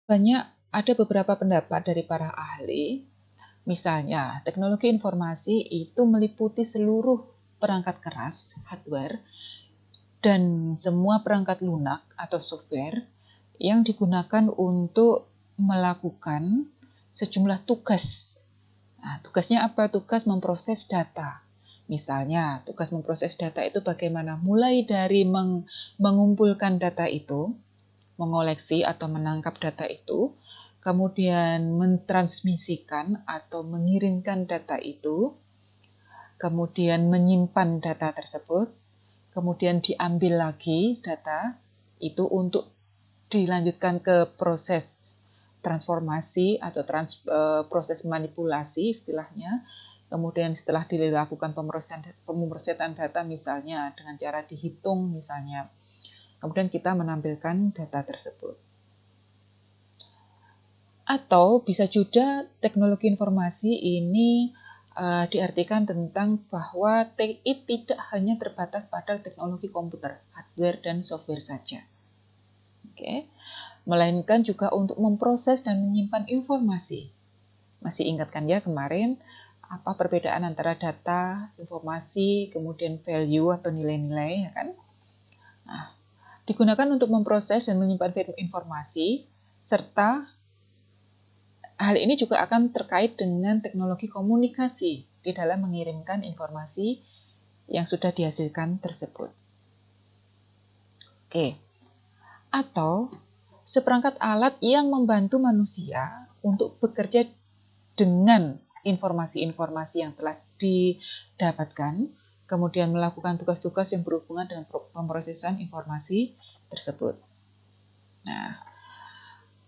Ada beberapa pendapat dari para ahli, misalnya teknologi informasi itu meliputi seluruh perangkat keras, hardware, dan semua perangkat lunak atau software yang digunakan untuk melakukan sejumlah tugas. Nah, tugasnya apa? Tugas memproses data. Misalnya, tugas memproses data itu bagaimana? Mulai dari mengumpulkan data itu, mengoleksi atau menangkap data itu, kemudian mentransmisikan atau mengirimkan data itu, kemudian menyimpan data tersebut, kemudian diambil lagi data itu untuk dilanjutkan ke proses transformasi atau proses manipulasi istilahnya. Kemudian setelah dilakukan pemrosesan data misalnya dengan cara dihitung misalnya, kemudian kita menampilkan data tersebut. Atau bisa juga teknologi informasi ini diartikan tentang bahwa TI tidak hanya terbatas pada teknologi komputer, hardware, dan software saja. Oke. Melainkan juga untuk memproses dan menyimpan informasi. Masih ingat kan ya kemarin apa perbedaan antara data, informasi, kemudian value atau nilai-nilai, ya kan? Nah, digunakan untuk memproses dan menyimpan informasi, serta hal ini juga akan terkait dengan teknologi komunikasi di dalam mengirimkan informasi yang sudah dihasilkan tersebut. Oke. Atau seperangkat alat yang membantu manusia untuk bekerja dengan informasi-informasi yang telah didapatkan, kemudian melakukan tugas-tugas yang berhubungan dengan pemrosesan informasi tersebut. Nah,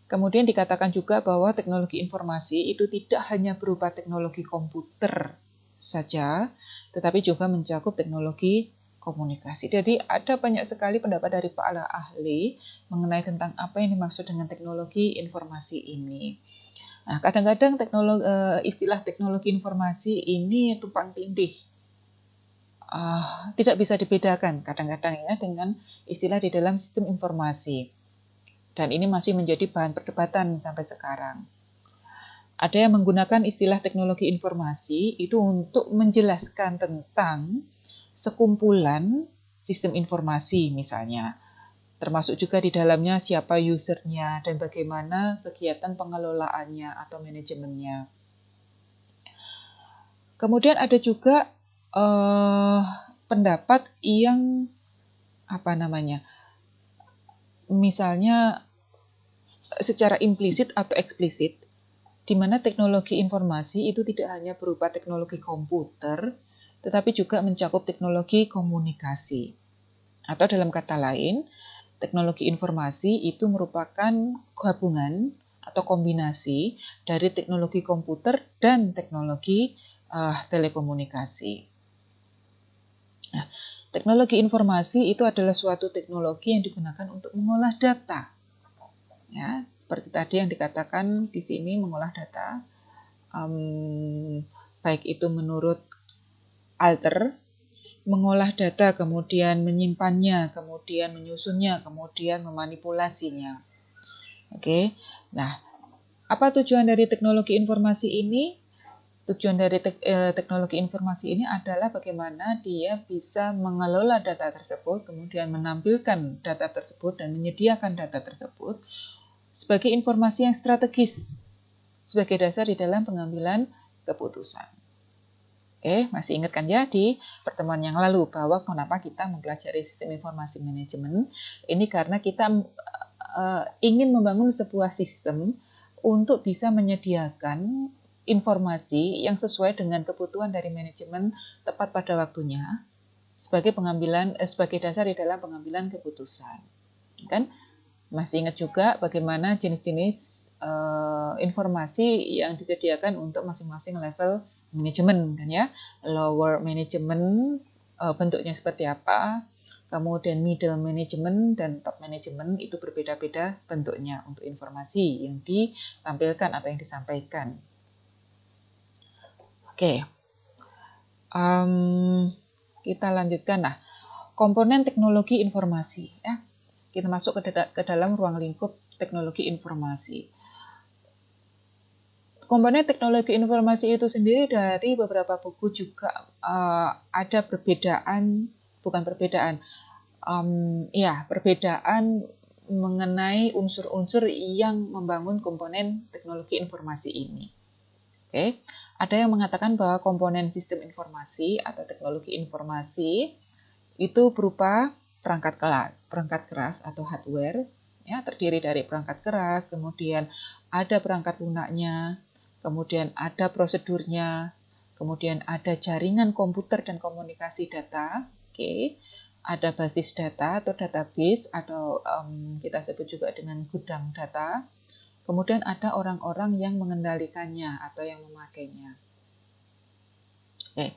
kemudian dikatakan juga bahwa teknologi informasi itu tidak hanya berupa teknologi komputer saja, tetapi juga mencakup teknologi komunikasi. Jadi ada banyak sekali pendapat dari para ahli mengenai tentang apa yang dimaksud dengan teknologi informasi ini. Nah, kadang-kadang istilah teknologi informasi ini tumpang tindih. Tidak bisa dibedakan kadang-kadang ya dengan istilah di dalam sistem informasi. Dan ini masih menjadi bahan perdebatan sampai sekarang. Ada yang menggunakan istilah teknologi informasi itu untuk menjelaskan tentang sekumpulan sistem informasi misalnya, termasuk juga di dalamnya siapa usernya dan bagaimana kegiatan pengelolaannya atau manajemennya. Kemudian ada juga pendapat yang misalnya secara implisit atau eksplisit, di mana teknologi informasi itu tidak hanya berupa teknologi komputer, tetapi juga mencakup teknologi komunikasi. Atau dalam kata lain, teknologi informasi itu merupakan gabungan atau kombinasi dari teknologi komputer dan teknologi telekomunikasi. Nah, teknologi informasi itu adalah suatu teknologi yang digunakan untuk mengolah data. Ya, seperti tadi yang dikatakan di sini mengolah data, baik itu menurut Alter, mengolah data, kemudian menyimpannya, kemudian menyusunnya, kemudian memanipulasinya. Oke, nah apa tujuan dari teknologi informasi ini? Tujuan dari teknologi informasi ini adalah bagaimana dia bisa mengelola data tersebut, kemudian menampilkan data tersebut dan menyediakan data tersebut sebagai informasi yang strategis, sebagai dasar di dalam pengambilan keputusan. Oke, masih ingat kan ya di pertemuan yang lalu bahwa kenapa kita mempelajari sistem informasi manajemen? Ini karena kita ingin membangun sebuah sistem untuk bisa menyediakan informasi yang sesuai dengan kebutuhan dari manajemen tepat pada waktunya sebagai dasar di dalam pengambilan keputusan. Kan? Masih ingat juga bagaimana jenis-jenis informasi yang disediakan untuk masing-masing level manajemen kan ya. Lower management bentuknya seperti apa, kemudian middle management dan top management itu berbeda-beda bentuknya untuk informasi yang ditampilkan atau yang disampaikan. Oke, kita lanjutkan. Komponen teknologi informasi ya. Kita masuk ke dalam ruang lingkup teknologi informasi. Komponen teknologi informasi itu sendiri dari beberapa buku juga ada perbedaan, bukan perbedaan, perbedaan mengenai unsur-unsur yang membangun komponen teknologi informasi ini. Oke, ada yang mengatakan bahwa komponen sistem informasi atau teknologi informasi itu berupa perangkat keras atau hardware, ya, terdiri dari perangkat keras, kemudian ada perangkat lunaknya, kemudian ada prosedurnya, kemudian ada jaringan komputer dan komunikasi data, oke, ada basis data atau database, atau kita sebut juga dengan gudang data, kemudian ada orang-orang yang mengendalikannya atau yang memakainya. Oke,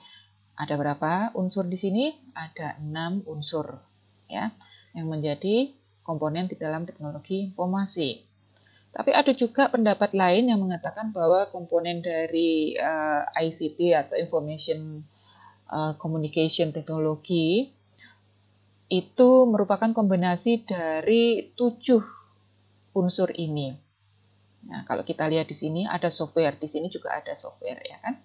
ada berapa unsur di sini? Ada 6 unsur, ya, yang menjadi komponen di dalam teknologi informasi. Tapi ada juga pendapat lain yang mengatakan bahwa komponen dari ICT atau Information Communication Technology itu merupakan kombinasi dari 7 unsur ini. Nah, kalau kita lihat di sini ada software, di sini juga ada software, ya kan?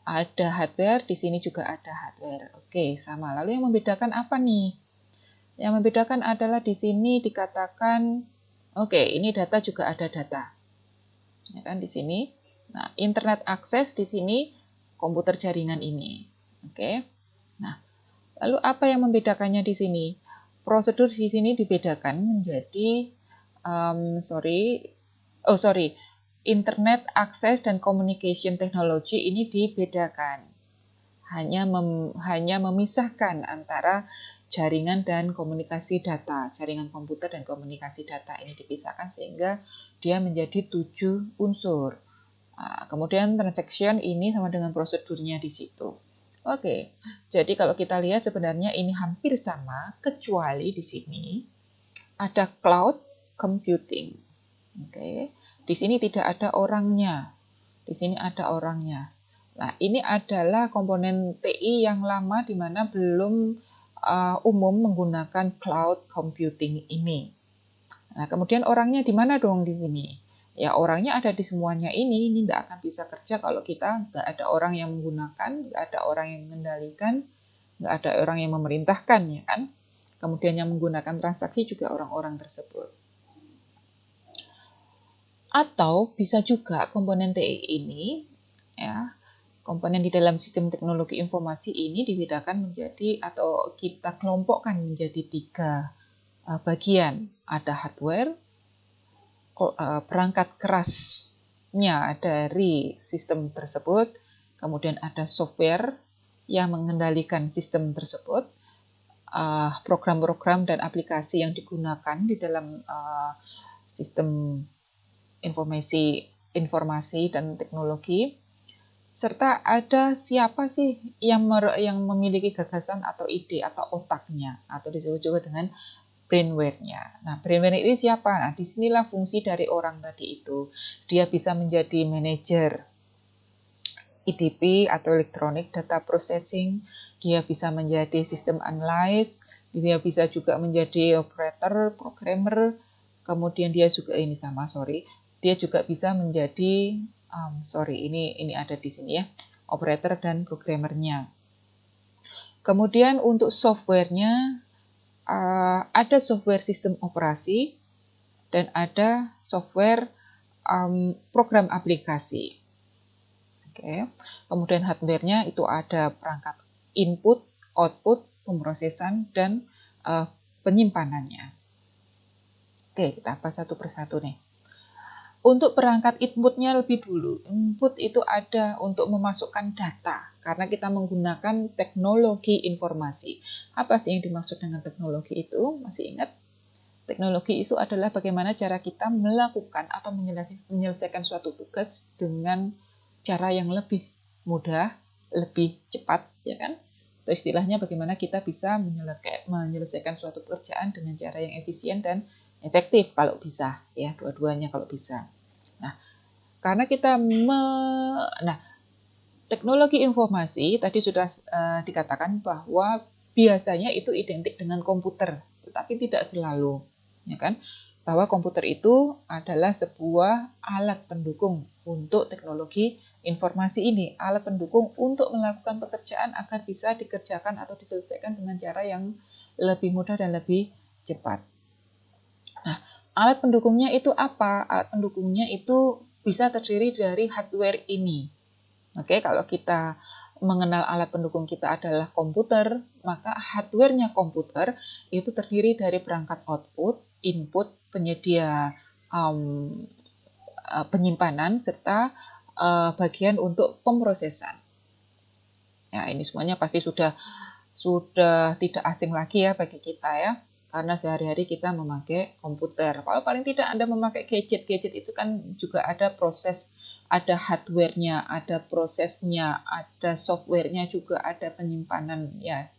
Ada hardware, di sini juga ada hardware. Oke, sama. Lalu yang membedakan apa nih? Yang membedakan adalah di sini dikatakan oke, ini data juga ada data. Ya kan di sini. Nah, internet akses di sini komputer jaringan ini. Oke. Nah, lalu apa yang membedakannya di sini? Prosedur di sini dibedakan menjadi Internet akses dan communication technology ini dibedakan. Hanya memisahkan antara jaringan dan komunikasi data, jaringan komputer dan komunikasi data ini dipisahkan sehingga dia menjadi 7 unsur. Kemudian transaction ini sama dengan prosedurnya di situ. Oke, jadi kalau kita lihat sebenarnya ini hampir sama, kecuali di sini ada cloud computing. Oke, di sini tidak ada orangnya, di sini ada orangnya. Nah, ini adalah komponen TI yang lama di mana belum umum menggunakan cloud computing ini. Nah, kemudian orangnya di mana dong di sini? Ya, orangnya ada di semuanya ini tidak akan bisa kerja kalau kita nggak ada orang yang menggunakan, nggak ada orang yang mengendalikan, nggak ada orang yang memerintahkan, ya kan? Kemudian yang menggunakan transaksi juga orang-orang tersebut. Atau bisa juga komponen TI ini, ya, komponen di dalam sistem teknologi informasi ini dibedakan menjadi atau kita kelompokkan menjadi 3 bagian. Ada hardware, perangkat kerasnya dari sistem tersebut, kemudian ada software yang mengendalikan sistem tersebut, program-program dan aplikasi yang digunakan di dalam sistem informasi dan teknologi, serta ada siapa sih yang memiliki gagasan atau ide atau otaknya, atau disebut juga dengan brainware-nya. Nah, brainware ini siapa? Nah, disinilah fungsi dari orang tadi itu. Dia bisa menjadi manajer EDP atau Electronic Data Processing, dia bisa menjadi sistem analyst, dia bisa juga menjadi operator, programmer, kemudian dia juga dia juga bisa menjadi ini ada di sini ya, operator dan programmernya. Kemudian untuk softwarenya ada software sistem operasi dan ada software program aplikasi. Oke. Kemudian hardwarenya itu ada perangkat input, output, pemrosesan dan penyimpanannya. Oke, kita bahas satu persatu nih. Untuk perangkat inputnya lebih dulu. Input itu ada untuk memasukkan data, karena kita menggunakan teknologi informasi. Apa sih yang dimaksud dengan teknologi itu? Masih ingat? Teknologi itu adalah bagaimana cara kita melakukan atau menyelesaikan suatu tugas dengan cara yang lebih mudah, lebih cepat, ya kan? Atau istilahnya bagaimana kita bisa menyelesaikan suatu pekerjaan dengan cara yang efisien dan efektif kalau bisa, ya, dua-duanya kalau bisa. Nah, karena kita teknologi informasi tadi sudah dikatakan bahwa biasanya itu identik dengan komputer, tetapi tidak selalu, ya kan? bahwa komputer itu adalah sebuah alat pendukung untuk teknologi informasi ini, alat pendukung untuk melakukan pekerjaan agar bisa dikerjakan atau diselesaikan dengan cara yang lebih mudah dan lebih cepat. Nah, alat pendukungnya itu apa? Alat pendukungnya itu bisa terdiri dari hardware ini. Oke, kalau kita mengenal alat pendukung kita adalah komputer, maka hardware-nya komputer itu terdiri dari perangkat output, input, penyedia penyimpanan, serta bagian untuk pemrosesan. Ya, ini semuanya pasti sudah tidak asing lagi ya bagi kita ya, karena sehari-hari kita memakai komputer. Kalau paling tidak Anda memakai gadget itu kan juga ada proses, ada hardware-nya, ada prosesnya, ada software-nya juga, ada penyimpanan ya.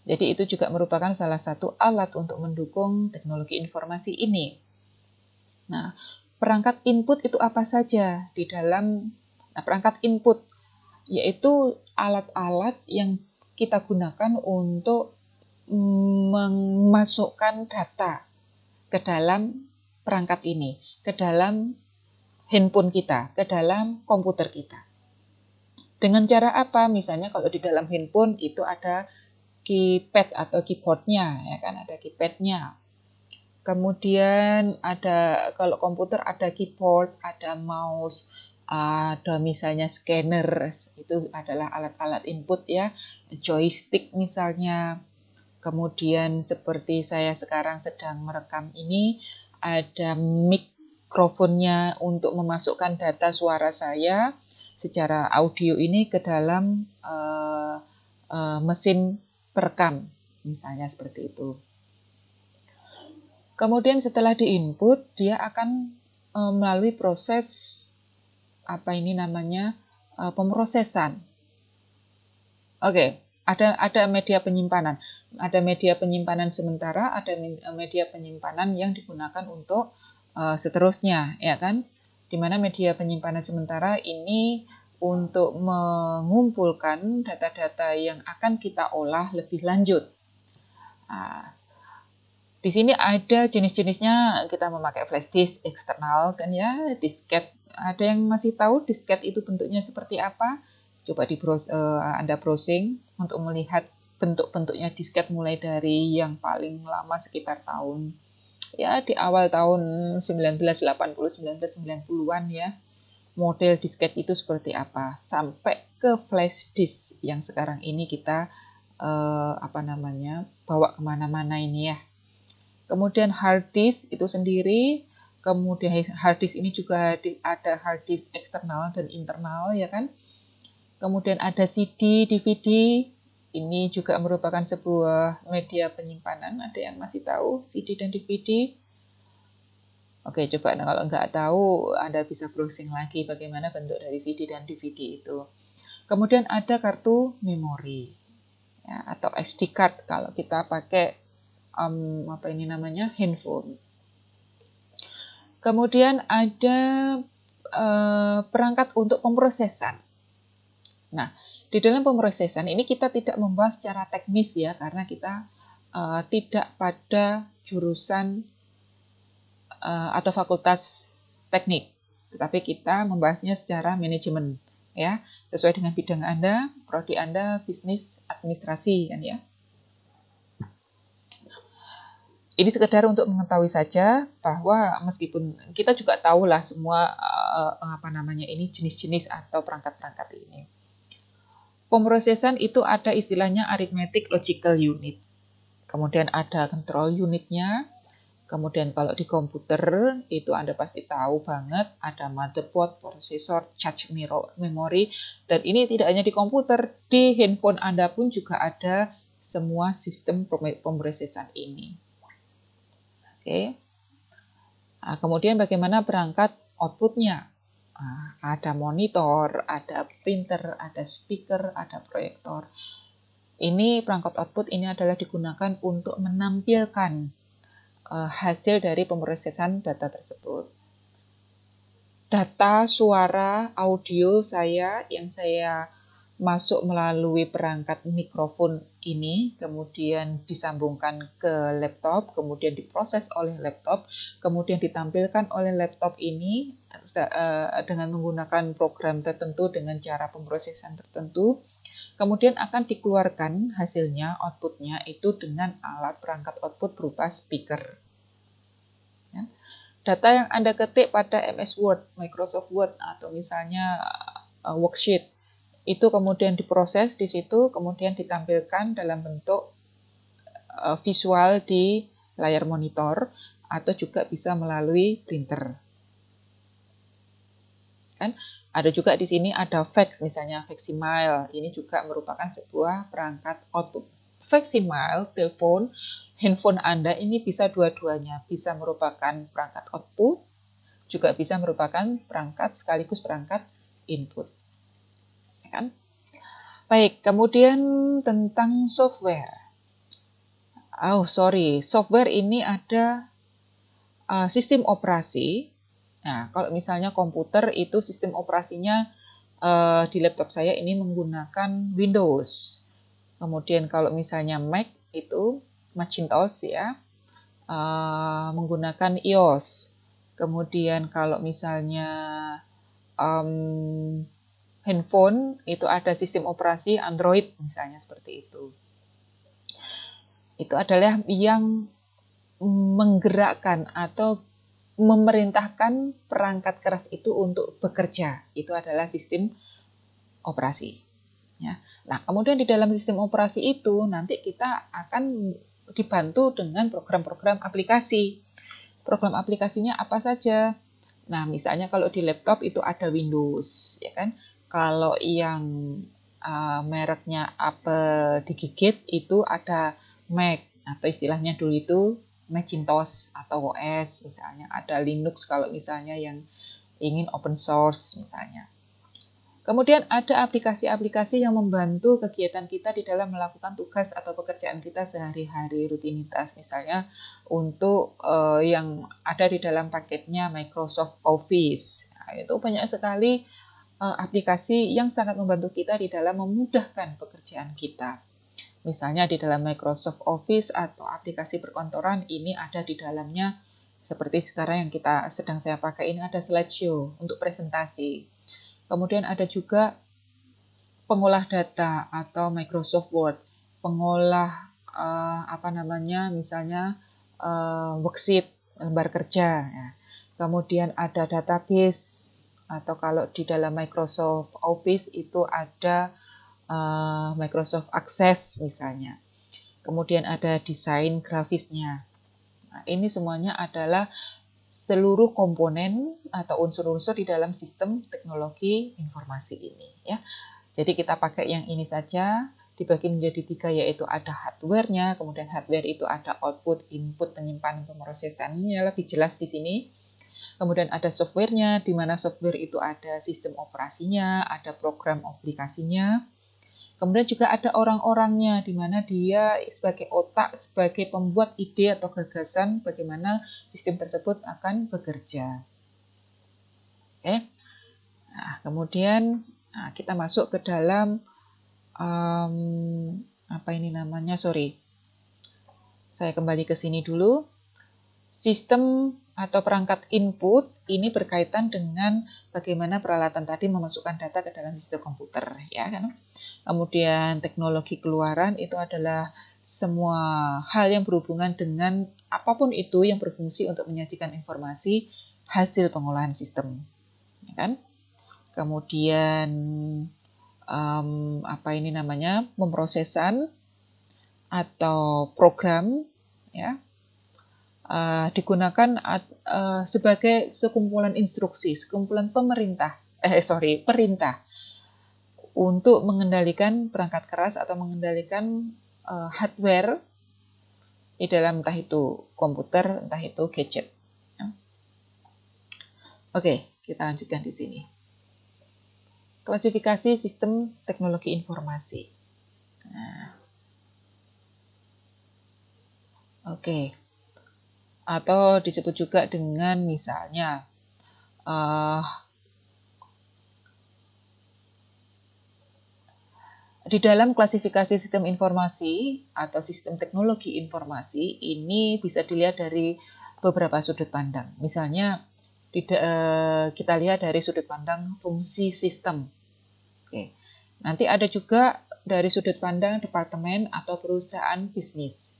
Jadi itu juga merupakan salah satu alat untuk mendukung teknologi informasi ini. Nah, perangkat input itu apa saja di dalam perangkat input, yaitu alat-alat yang kita gunakan untuk memasukkan data ke dalam perangkat ini, ke dalam handphone kita, ke dalam komputer kita. Dengan cara apa? Misalnya kalau di dalam handphone itu ada keypad atau keyboardnya, ya kan, ada keypadnya. Kemudian ada, kalau komputer ada keyboard, ada mouse, ada misalnya scanner, itu adalah alat-alat input ya, joystick misalnya. Kemudian seperti saya sekarang sedang merekam ini, ada mikrofonnya untuk memasukkan data suara saya secara audio ini ke dalam mesin perekam, misalnya seperti itu. Kemudian setelah diinput, dia akan melalui proses pemrosesan. Oke, ada media penyimpanan. Ada media penyimpanan sementara, ada media penyimpanan yang digunakan untuk seterusnya, ya kan? Di mana media penyimpanan sementara ini untuk mengumpulkan data-data yang akan kita olah lebih lanjut. Di sini ada jenis-jenisnya, kita memakai flash disk eksternal kan ya, disket. Ada yang masih tahu disket itu bentuknya seperti apa? Coba Anda browsing untuk melihat bentuk-bentuknya disket mulai dari yang paling lama sekitar tahun ya di awal tahun 1980-1990-an ya. Model disket itu seperti apa sampai ke flash disk yang sekarang ini kita bawa kemana-mana ini ya. Kemudian hard disk itu sendiri, kemudian hard disk ini juga ada hard disk eksternal dan internal ya kan. Kemudian ada CD, DVD, ini juga merupakan sebuah media penyimpanan. Ada yang masih tahu CD dan DVD? Oke, coba kalau nggak tahu, Anda bisa browsing lagi bagaimana bentuk dari CD dan DVD itu. Kemudian ada kartu memori ya, atau SD card kalau kita pakai handphone. Kemudian ada perangkat untuk pemrosesan. Nah, di dalam pemrosesan ini kita tidak membahas secara teknis ya, karena kita tidak pada jurusan atau fakultas teknik, tetapi kita membahasnya secara manajemen ya, sesuai dengan bidang Anda, prodi Anda, bisnis, administrasi kan ya. Ini sekedar untuk mengetahui saja bahwa meskipun kita juga tahulah semua jenis-jenis atau perangkat-perangkat ini. Pemrosesan itu ada istilahnya arithmetic logical unit. Kemudian ada control unitnya. Kemudian kalau di komputer itu Anda pasti tahu banget ada motherboard, prosesor, cache memory. Dan ini tidak hanya di komputer, di handphone Anda pun juga ada semua sistem pemrosesan ini. Oke. Nah, kemudian bagaimana perangkat outputnya? Nah, ada monitor, ada printer, ada speaker, ada proyektor. Ini perangkat output ini adalah digunakan untuk menampilkan hasil dari pemrosesan data tersebut. Data, suara, audio yang saya masuk melalui perangkat mikrofon ini, kemudian disambungkan ke laptop, kemudian diproses oleh laptop, kemudian ditampilkan oleh laptop ini dengan menggunakan program tertentu dengan cara pemrosesan tertentu, kemudian akan dikeluarkan hasilnya, outputnya itu dengan alat perangkat output berupa speaker. Ya. Data yang Anda ketik pada MS Word, Microsoft Word, atau misalnya worksheet, itu kemudian diproses di situ, kemudian ditampilkan dalam bentuk visual di layar monitor, atau juga bisa melalui printer. Kan ada juga di sini ada fax, misalnya Faximile. Ini juga merupakan sebuah perangkat output. Faximile, telepon, handphone Anda ini bisa dua-duanya, bisa merupakan perangkat output, juga bisa merupakan perangkat sekaligus perangkat input. Ya kan? Baik, kemudian tentang software. Software ini ada sistem operasi. Nah, kalau misalnya komputer itu sistem operasinya di laptop saya ini menggunakan Windows. Kemudian kalau misalnya Mac itu Macintosh ya, menggunakan iOS. Kemudian kalau misalnya handphone itu ada sistem operasi Android misalnya seperti itu. Itu adalah yang menggerakkan atau memerintahkan perangkat keras itu untuk bekerja. Itu adalah sistem operasi. Ya. Nah, kemudian di dalam sistem operasi itu nanti kita akan dibantu dengan program-program aplikasi. Program aplikasinya apa saja? Nah, misalnya kalau di laptop itu ada Windows, ya kan? Kalau yang mereknya Apple digigit itu ada Mac, atau istilahnya dulu itu Macintosh atau OS misalnya. Ada Linux kalau misalnya yang ingin open source misalnya. Kemudian ada aplikasi-aplikasi yang membantu kegiatan kita di dalam melakukan tugas atau pekerjaan kita sehari-hari, rutinitas. Misalnya untuk yang ada di dalam paketnya Microsoft Office. Nah, itu banyak sekali aplikasi yang sangat membantu kita di dalam memudahkan pekerjaan kita. Misalnya di dalam Microsoft Office atau aplikasi perkantoran ini ada di dalamnya seperti sekarang yang sedang saya pakai ini ada slideshow untuk presentasi. Kemudian ada juga pengolah data atau Microsoft Word, pengolah misalnya worksheet, lembar kerja. Ya. Kemudian ada database atau kalau di dalam Microsoft Office itu ada Microsoft Access misalnya. Kemudian ada desain grafisnya. Nah, ini semuanya adalah seluruh komponen atau unsur-unsur di dalam sistem teknologi informasi ini. Ya. Jadi kita pakai yang ini saja, dibagi menjadi 3 yaitu ada hardware-nya, kemudian hardware itu ada output, input, penyimpanan, pemrosesannya lebih jelas di sini. Kemudian ada software-nya, di mana software itu ada sistem operasinya, ada program aplikasinya. Kemudian juga ada orang-orangnya, di mana dia sebagai otak, sebagai pembuat ide atau gagasan bagaimana sistem tersebut akan bekerja. Oke. Nah, kemudian kita masuk ke dalam Saya kembali ke sini dulu. Sistem atau perangkat input ini berkaitan dengan bagaimana peralatan tadi memasukkan data ke dalam sistem komputer, ya kan? Kemudian teknologi keluaran itu adalah semua hal yang berhubungan dengan apapun itu yang berfungsi untuk menyajikan informasi hasil pengolahan sistem, ya kan? Kemudian pemrosesan atau program, ya. Digunakan sebagai sekumpulan instruksi, sekumpulan perintah untuk mengendalikan perangkat keras atau mengendalikan hardware di dalam entah itu komputer, entah itu gadget. Ya. Oke, kita lanjutkan di sini. Klasifikasi sistem teknologi informasi. Nah. Oke. Atau disebut juga dengan misalnya Di dalam klasifikasi sistem informasi atau sistem teknologi informasi ini bisa dilihat dari beberapa sudut pandang. Misalnya kita lihat dari sudut pandang fungsi sistem. Oke. Nanti ada juga dari sudut pandang departemen atau perusahaan bisnis.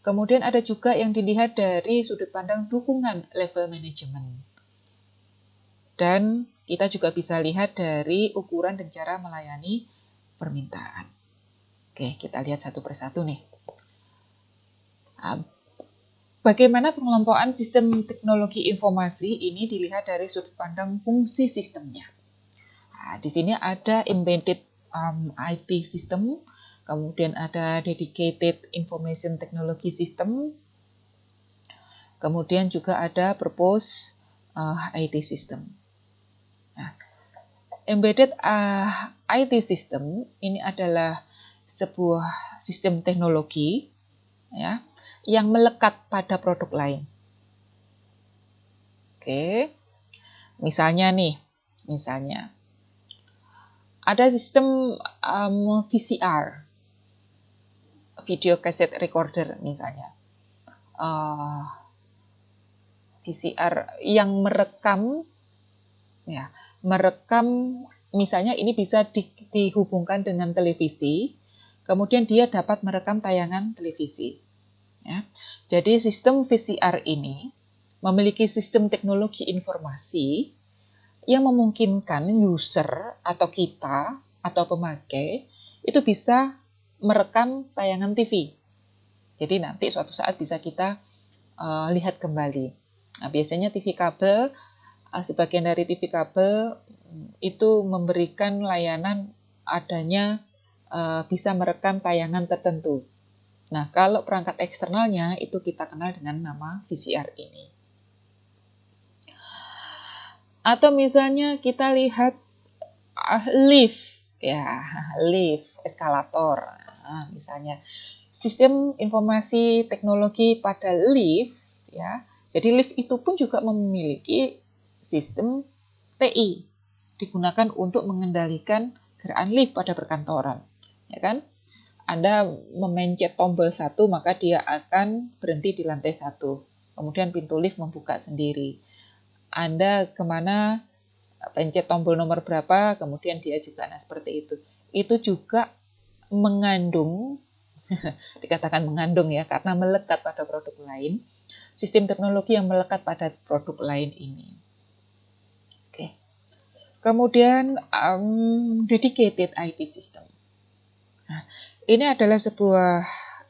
Kemudian ada juga yang dilihat dari sudut pandang dukungan level manajemen. Dan kita juga bisa lihat dari ukuran dan cara melayani permintaan. Oke, kita lihat satu persatu nih. Bagaimana pengelompokan sistem teknologi informasi ini dilihat dari sudut pandang fungsi sistemnya. Nah, di sini ada embedded IT system, kemudian ada dedicated information technology system, kemudian juga ada purpose IT system. Nah, embedded IT system ini adalah sebuah sistem teknologi ya yang melekat pada produk lain. Oke. Misalnya ada sistem VCR, video cassette recorder misalnya. VCR yang merekam misalnya ini bisa dihubungkan dengan televisi, kemudian dia dapat merekam tayangan televisi. Ya. Jadi sistem VCR ini memiliki sistem teknologi informasi yang memungkinkan user atau kita atau pemakai itu bisa merekam tayangan TV. Jadi nanti suatu saat bisa kita lihat kembali. Nah, biasanya TV kabel, sebagian dari TV kabel itu memberikan layanan adanya bisa merekam tayangan tertentu. Nah, kalau perangkat eksternalnya itu kita kenal dengan nama VCR ini. Atau misalnya kita lihat lift, eskalator. Nah, misalnya sistem informasi teknologi pada lift, ya. Jadi lift itu pun juga memiliki sistem TI, digunakan untuk mengendalikan gerakan lift pada perkantoran, ya kan? Anda memencet tombol 1, maka dia akan berhenti di lantai 1. Kemudian pintu lift membuka sendiri. Anda kemana, pencet tombol nomor berapa, kemudian dia juga, seperti itu. Itu juga mengandung, dikatakan mengandung ya, karena melekat pada produk lain, sistem teknologi yang melekat pada produk lain ini. Oke. Kemudian, dedicated IT system. Nah, ini adalah sebuah,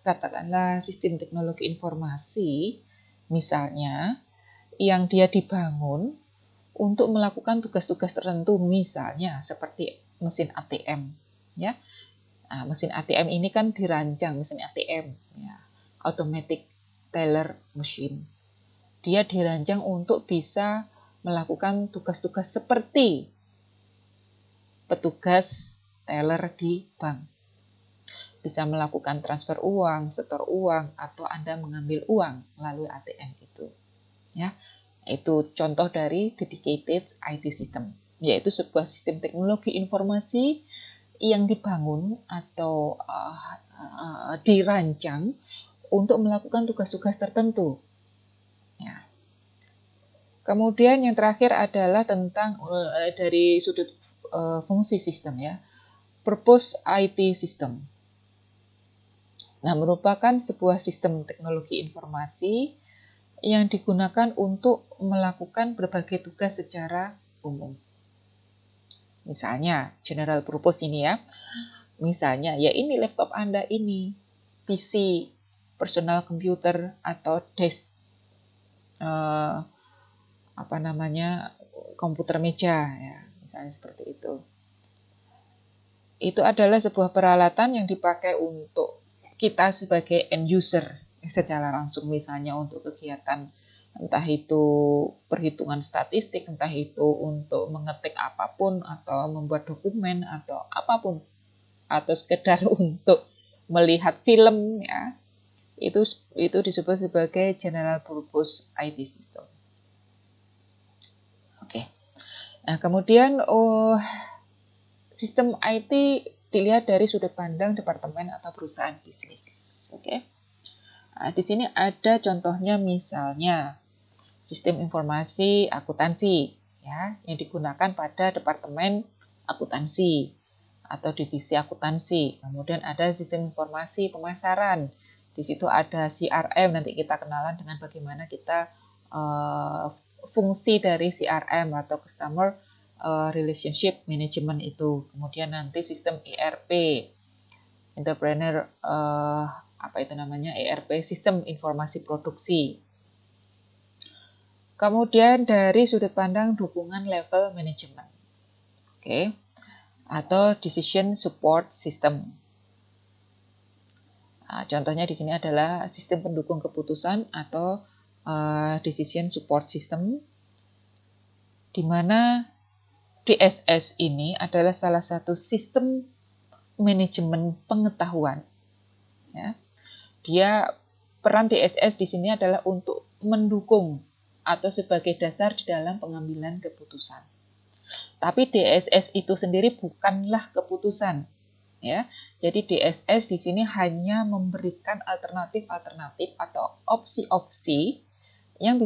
katakanlah, sistem teknologi informasi, misalnya, yang dia dibangun untuk melakukan tugas-tugas tertentu, misalnya seperti mesin ATM. Ya. Nah, mesin ATM ini kan dirancang, mesin ATM, ya, automatic teller machine. Dia dirancang untuk bisa melakukan tugas-tugas seperti petugas teller di bank. Bisa melakukan transfer uang, setor uang, atau Anda mengambil uang melalui ATM itu. Ya, itu contoh dari dedicated IT system, yaitu sebuah sistem teknologi informasi yang dibangun atau dirancang untuk melakukan tugas-tugas tertentu. Ya. Kemudian yang terakhir adalah tentang dari sudut fungsi sistem ya, purpose IT system. Nah, merupakan sebuah sistem teknologi informasi yang digunakan untuk melakukan berbagai tugas secara umum. Misalnya, general purpose ini ya. Misalnya, ya ini laptop Anda ini, PC, personal computer, atau desk, komputer meja, ya, misalnya seperti itu. Itu adalah sebuah peralatan yang dipakai untuk kita sebagai end user secara langsung, misalnya untuk kegiatan entah itu perhitungan statistik, entah itu untuk mengetik apapun atau membuat dokumen atau apapun, atau sekedar untuk melihat film ya. Itu disebut sebagai general purpose IT system. Oke. Nah, kemudian sistem IT dilihat dari sudut pandang departemen atau perusahaan bisnis. Oke. Nah, di sini ada contohnya, misalnya sistem informasi akuntansi ya, yang digunakan pada departemen akuntansi atau divisi akuntansi. Kemudian ada sistem informasi pemasaran. Di situ ada CRM, nanti kita kenalan dengan bagaimana kita fungsi dari CRM atau Customer Relationship Management itu. Kemudian nanti sistem ERP, Entrepreneur ERP, sistem informasi produksi. Kemudian dari sudut pandang dukungan level manajemen, oke, atau decision support system. Nah, contohnya di sini adalah sistem pendukung keputusan atau decision support system, di mana DSS ini adalah salah satu sistem manajemen pengetahuan. Ya. Peran DSS di sini adalah untuk mendukung atau sebagai dasar di dalam pengambilan keputusan. Tapi DSS itu sendiri bukanlah keputusan, ya. Jadi DSS di sini hanya memberikan alternatif-alternatif atau opsi-opsi yang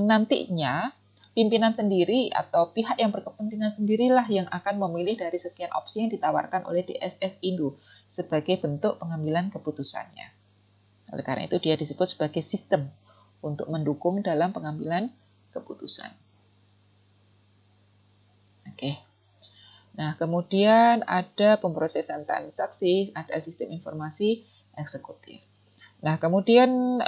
nantinya pimpinan sendiri atau pihak yang berkepentingan sendirilah yang akan memilih dari sekian opsi yang ditawarkan oleh DSS itu sebagai bentuk pengambilan keputusannya. Oleh karena itu dia disebut sebagai sistem untuk mendukung dalam pengambilan keputusan. Oke. Nah, kemudian ada pemrosesan transaksi, ada sistem informasi eksekutif. Nah, kemudian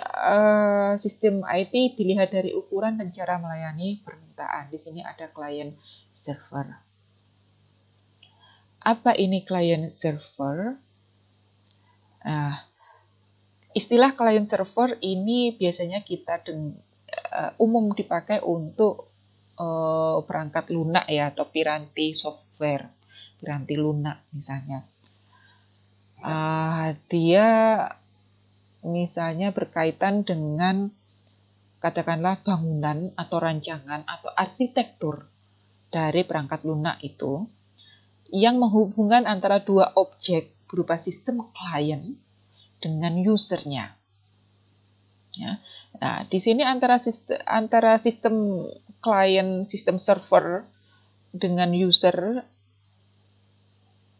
sistem IT dilihat dari ukuran dan cara melayani permintaan. Di sini ada client server. Apa ini client server? Nah, istilah client server ini biasanya umum dipakai untuk perangkat lunak ya, atau piranti software, piranti lunak misalnya. Dia misalnya berkaitan dengan katakanlah bangunan atau rancangan atau arsitektur dari perangkat lunak itu yang menghubungkan antara dua objek berupa sistem klien dengan usernya. Ya. Nah, di sini antara sistem klien, sistem server dengan user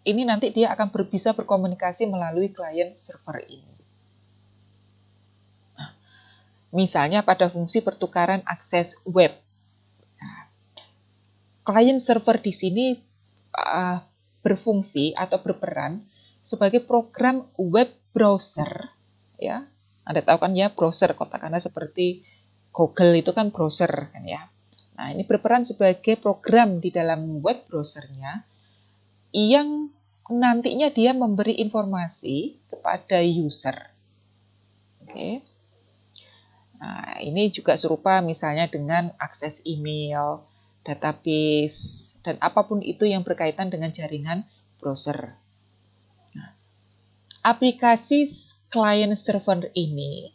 ini nanti dia akan bisa berkomunikasi melalui klien server ini. Nah, misalnya pada fungsi pertukaran akses web. Nah, klien server di sini berfungsi atau berperan sebagai program web browser, ya. Anda tahu kan ya browser, katakanlah seperti Google itu kan browser kan ya. Nah, ini berperan sebagai program di dalam web browsernya yang nantinya dia memberi informasi kepada user. Oke. Nah, ini juga serupa misalnya dengan akses email, database, dan apapun itu yang berkaitan dengan jaringan browser. Nah, aplikasi client server ini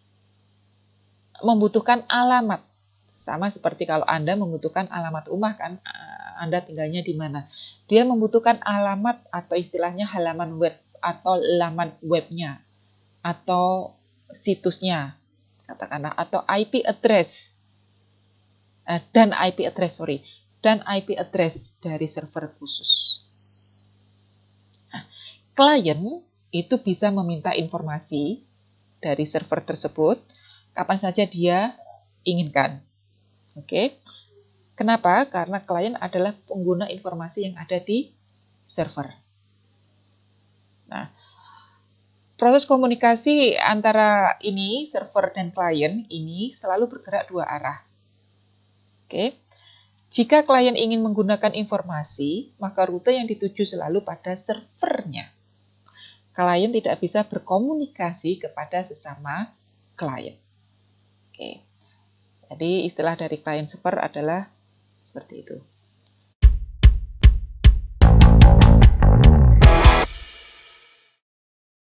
membutuhkan alamat. Sama seperti kalau Anda membutuhkan alamat rumah kan, Anda tinggalnya di mana. Dia membutuhkan alamat atau istilahnya halaman web atau laman webnya atau situsnya, katakanlah, atau IP address dan IP address dari server khusus. Nah, klien itu bisa meminta informasi dari server tersebut kapan saja dia inginkan. Oke. Kenapa? Karena klien adalah pengguna informasi yang ada di server. Nah, proses komunikasi antara ini, server dan klien ini selalu bergerak dua arah. Oke. Jika klien ingin menggunakan informasi, maka rute yang dituju selalu pada servernya. Klien tidak bisa berkomunikasi kepada sesama klien. Oke. Jadi istilah dari client server adalah seperti itu.